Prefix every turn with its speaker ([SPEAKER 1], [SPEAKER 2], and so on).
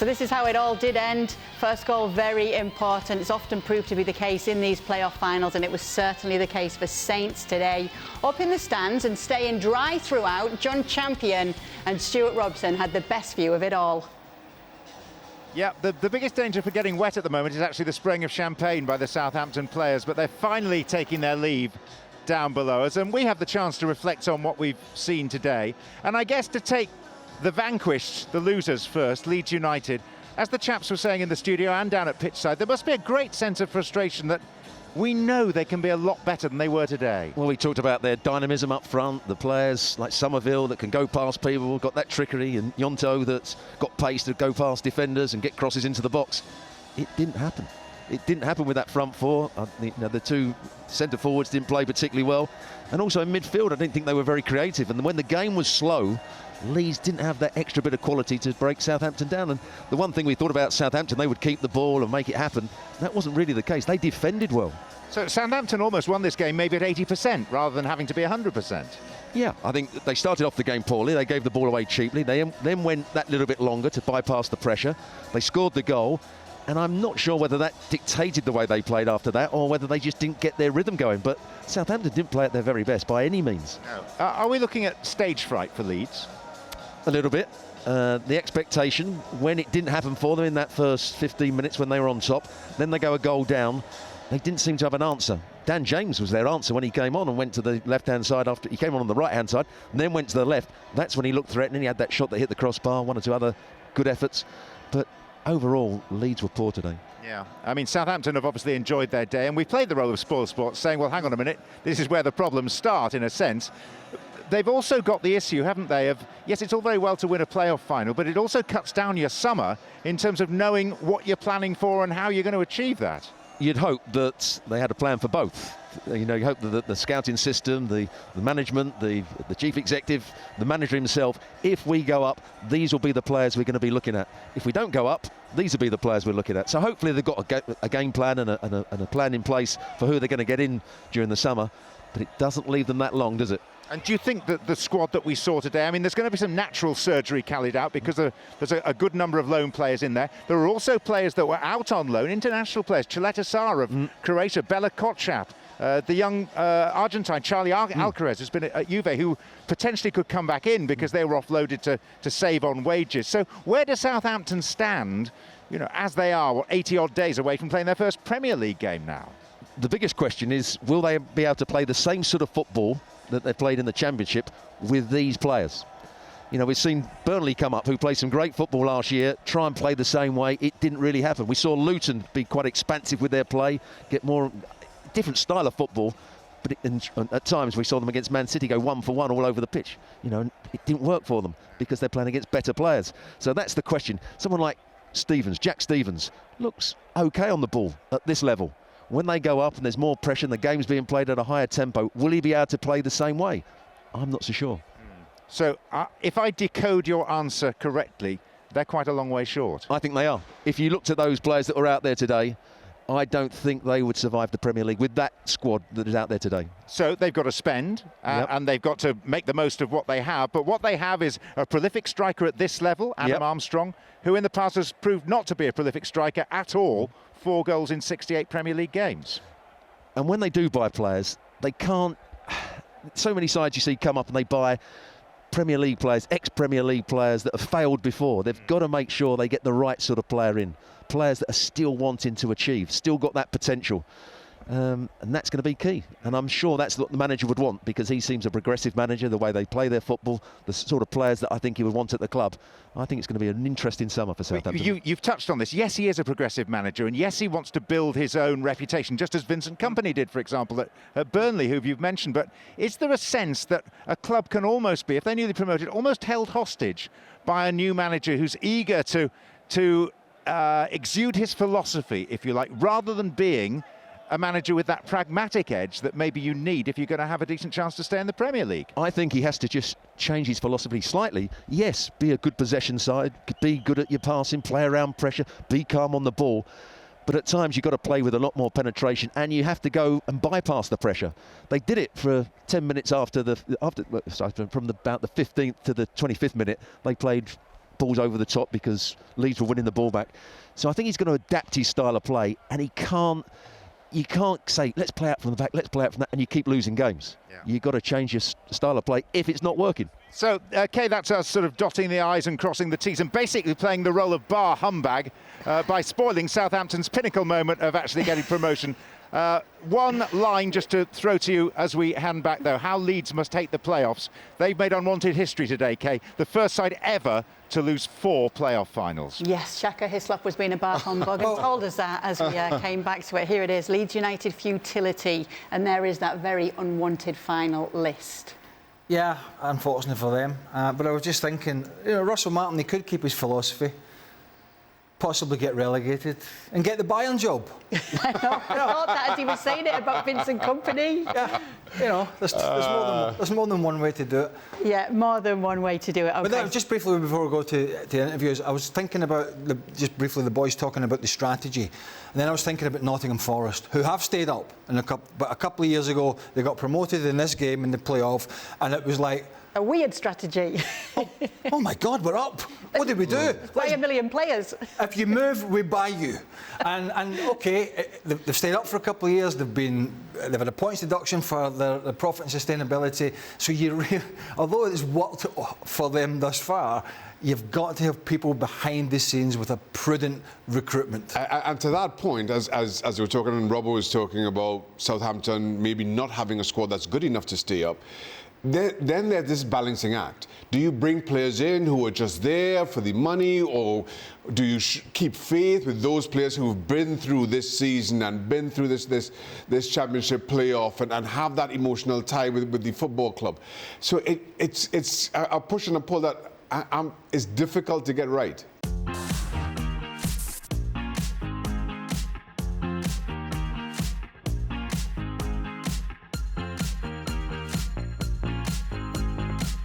[SPEAKER 1] So this is how it all did end. First goal, very important. It's often proved to be the case in these playoff finals, and it was certainly the case for Saints today. Up in the stands and staying dry throughout, John Champion and Stuart Robson had the best view of it all.
[SPEAKER 2] Yeah, the biggest danger for getting wet at the moment is actually the spraying of champagne by the Southampton players, but they're finally taking their leave down below us, and we have the chance to reflect on what we've seen today. And I guess to take the vanquished, the losers first, Leeds United, as the chaps were saying in the studio and down at pitchside, there must be a great sense of frustration that we know they can be a lot better than they were today.
[SPEAKER 3] Well, we talked about their dynamism up front, the players like Somerville that can go past people, got that trickery, and Yonto that's got pace to go past defenders and get crosses into the box. It didn't happen. It didn't happen with that front four. The two centre forwards didn't play particularly well. And also in midfield, I didn't think they were very creative. And when the game was slow, Leeds didn't have that extra bit of quality to break Southampton down. And the one thing we thought about Southampton, they would keep the ball and make it happen. That wasn't really the case. They defended well.
[SPEAKER 2] So Southampton almost won this game maybe at 80% rather than having to be 100%.
[SPEAKER 3] Yeah, I think they started off the game poorly. They gave the ball away cheaply. They then went that little bit longer to bypass the pressure. They scored the goal. And I'm not sure whether that dictated the way they played after that or whether they just didn't get their rhythm going. But Southampton didn't play at their very best by any means.
[SPEAKER 2] No. Are we looking at stage fright for Leeds?
[SPEAKER 3] A little bit. The expectation, when it didn't happen for them in that first 15 minutes when they were on top, then they go a goal down. They didn't seem to have an answer. Dan James was their answer when he came on and went to the left-hand side after he came on the right-hand side and then went to the left. That's when he looked threatening. He had that shot that hit the crossbar, one or two other good efforts. But overall, Leeds were poor today.
[SPEAKER 2] Yeah, I mean, Southampton have obviously enjoyed their day, and we played the role of spoilsport, saying, well, hang on a minute, this is where the problems start, in a sense. They've also got the issue, haven't they, of, yes, it's all very well to win a playoff final, but it also cuts down your summer in terms of knowing what you're planning for and how you're going to achieve that.
[SPEAKER 3] You'd hope that they had a plan for both. You know, you hope that the scouting system, the management, the chief executive, the manager himself, if we go up, these will be the players we're going to be looking at. If we don't go up, these will be the players we're looking at. So hopefully they've got a game plan and a plan in place for who they're going to get in during the summer. But it doesn't leave them that long, does it?
[SPEAKER 2] And do you think that the squad that we saw today, I mean, there's going to be some natural surgery carried out because there's a good number of loan players in there. There are also players that were out on loan, international players, Chaleta Sarr of Croatia, Bela Kotchap, the young Argentine, Charlie Alcaraz, who's been at Juve, who potentially could come back in because they were offloaded to save on wages. So where does Southampton stand, you know, as they are, 80-odd days away from playing their first Premier League game now?
[SPEAKER 3] The biggest question is, will they be able to play the same sort of football that they played in the Championship with these players? You know, we've seen Burnley come up, who played some great football last year, try and play the same way. It didn't really happen. We saw Luton be quite expansive with their play, get more different style of football, but at times we saw them against Man City go 1 for 1 all over the pitch. You know, and it didn't work for them because they're playing against better players. So that's the question. Someone like Jack Stevens, looks okay on the ball at this level. When they go up and there's more pressure and the game's being played at a higher tempo, will he be able to play the same way? I'm not so sure.
[SPEAKER 2] So if I decode your answer correctly, they're quite a long way short.
[SPEAKER 3] I think they are. If you looked at those players that were out there today, I don't think they would survive the Premier League with that squad that is out there today.
[SPEAKER 2] So they've got to spend and they've got to make the most of what they have. But what they have is a prolific striker at this level, Adam Armstrong, who in the past has proved not to be a prolific striker at all. 4 goals in 68 Premier League games.
[SPEAKER 3] And when they do buy players, they can't... So many sides you see come up and they buy Premier League players, ex-Premier League players that have failed before. They've got to make sure they get the right sort of player in. Players that are still wanting to achieve, still got that potential. And that's going to be key. And I'm sure that's what the manager would want, because he seems a progressive manager, the way they play their football, the sort of players that I think he would want at the club. I think it's going to be an interesting summer for Southampton.
[SPEAKER 2] You've touched on this. Yes, he is a progressive manager, and yes, he wants to build his own reputation, just as Vincent Kompany did, for example, at Burnley, who you've mentioned. But is there a sense that a club can almost be, if they're newly promoted, almost held hostage by a new manager who's eager to exude his philosophy, if you like, rather than being a manager with that pragmatic edge that maybe you need if you're going to have a decent chance to stay in the Premier League?
[SPEAKER 3] I think he has to just change his philosophy slightly. Yes, be a good possession side, be good at your passing, play around pressure, be calm on the ball. But at times you've got to play with a lot more penetration, and you have to go and bypass the pressure. They did it for 10 minutes from about the 15th to the 25th minute. They played balls over the top because Leeds were winning the ball back. So I think he's going to adapt his style of play, and you can't say, let's play out from the back, let's play out from that, and you keep losing games. Yeah. You've got to change your style of play if it's not working. So,
[SPEAKER 2] Kay, that's us sort of dotting the I's and crossing the T's and basically playing the role of bar humbag by spoiling Southampton's pinnacle moment of actually getting promotion. One line just to throw to you as we hand back, though, how Leeds must hate the playoffs. They've made unwanted history today, Kay. The first side ever to lose 4 playoff finals.
[SPEAKER 1] Yes, Shaka Hislop was being a bar humbug and told us that as we came back to it. Here it is, Leeds United futility, and there is that very unwanted final list.
[SPEAKER 4] Yeah, unfortunately for them. But I was just thinking, Russell Martin, he could keep his philosophy, possibly get relegated and get the Bayern job.
[SPEAKER 1] I thought that as he was saying it about Vincent Kompany.
[SPEAKER 4] Yeah, there's more than one way to do it.
[SPEAKER 1] Yeah, more than one way to do it. Okay.
[SPEAKER 4] But then, just briefly before we go to the interviews, I was thinking about just briefly the boys talking about the strategy, and then I was thinking about Nottingham Forest, who have stayed up, but a couple of years ago they got promoted in this game in the playoff, and it was like
[SPEAKER 1] a weird strategy.
[SPEAKER 4] Oh my God, we're up. What did we do?
[SPEAKER 1] Buy a million players.
[SPEAKER 4] If you move, we buy you. And okay, they've stayed up for a couple of years. They've had a points deduction for their profit and sustainability. So although it's worked for them thus far, you've got to have people behind the scenes with a prudent recruitment.
[SPEAKER 5] And to that point, as we were talking, and Robbo was talking about Southampton maybe not having a squad that's good enough to stay up, then there's this balancing act. Do you bring players in who are just there for the money, or do you keep faith with those players who've been through this season and been through this championship playoff and have that emotional tie with the football club? So it's a push and a pull that is difficult to get right.